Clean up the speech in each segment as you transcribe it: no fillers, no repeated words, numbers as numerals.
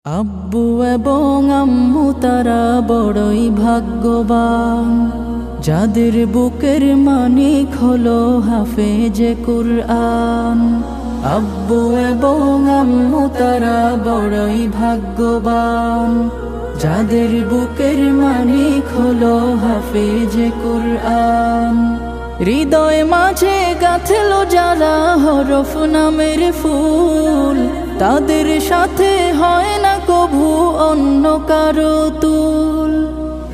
আব্বু এবং আম্মু তারা বড়ই ভাগ্যবান, যাদের বুকের মানিক হলো হাফেজে কুরআন। আব্বু এবং আম্মু তারা বড়ই ভাগ্যবান, যাদের বুকের মানিক হলো হাফেজে কুরআন। হৃদয় মাঝে গাঁথলো যারা হরফ নামের ফুল, তাদের সাথে হয় না কভু অন্য কারো তুল।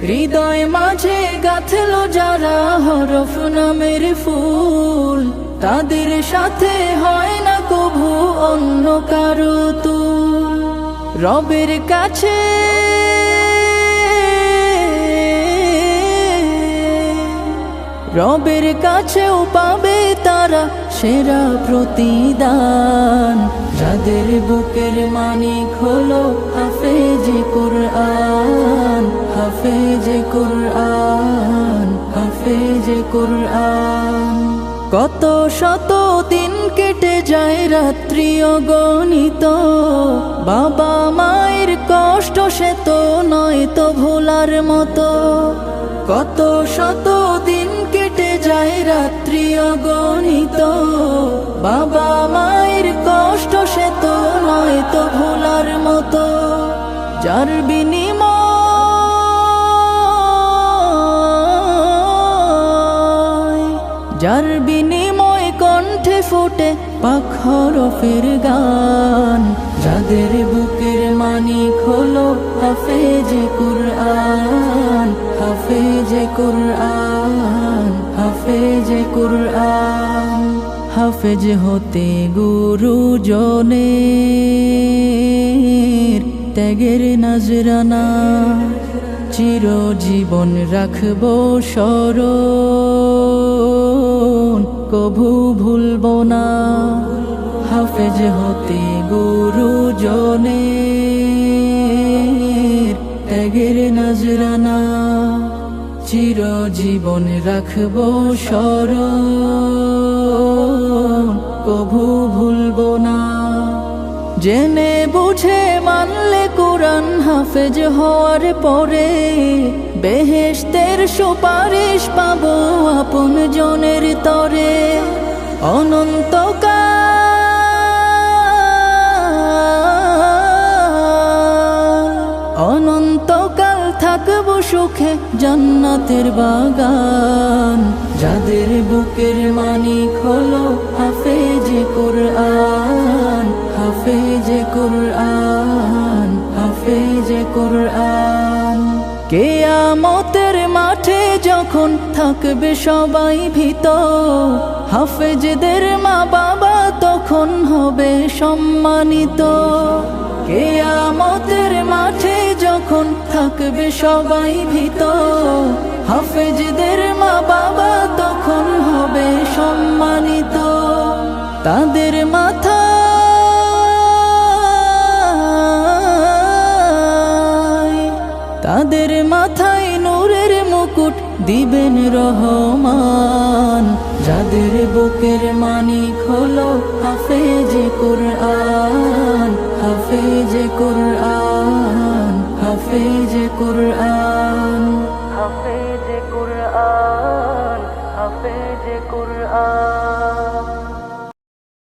হৃদয় মাঝে গাঁথলো যারা হরফ নামের ফুল, তাদের সাথে হয় না কভু অন্য কারো তুল। রবের কাছে রবের কাছেও পাবে তারা সেরা প্রতিদান, যাদের বুকের মানিক হলো হাফেজে কুরআন। হাফেজে কুরআন, হাফেজে কুরআন। কত শত দিন কেটে যায় রাত্রি অগণিত, বাবা মায়ের কষ্ট সে তো নয় তো ভোলার মতো। কত শত দিন কেটে যায় রাত্রি অগণিত, বাবা মায়ের কষ্ট সে তো নয় তো ভোলার মতো। যার বিনিময় কণ্ঠে ফোটে পাক হরফের গান, যাদের বুকের মানিক হলো হাফেজে কুরআন। হাফেজে কুরআন, হাফেজে কুরআন। হাফেজ হতে গুরুজনের ত্যাগের নজরানা, চিরজীবন রাখবো স্মরণ, কভু ভুলবো না। হাফেজ হতে গুরুজনের ত্যাগের নজরানা, চিরজীবন রাখবো স্মরণ, কভু ভুলবো না। জেনে বুঝে মানলে কুরআন হাফেজ হওয়ার পরে, বেহেশতের সুপারিশ পাবো আপন জনের তরে। অনন্তকাল থাকবো সুখে জান্নাতের বাগান, যাদের বুকের মানিক হলো হাফেজে কুরআন। হাফেজে কুরআন, হাফেজে কুরআন। কিয়ামতের মাঠে যখন থাকবে সবাই ভীত, হাফেজদের মা বাবা তখন হবে সম্মানিত। কিয়ামতের মাঠে যখন থাকবে সবাই ভীত, হাফেজদের মা বাবা তখন হবে সম্মানিত। তাদের মাথায় নূরের মুকুট দিবেন রহমান, যাদের বুকের মানিক হলো হাফেজে কুরআন। হাফেজে কুরআন, হাফেজে কুরআন।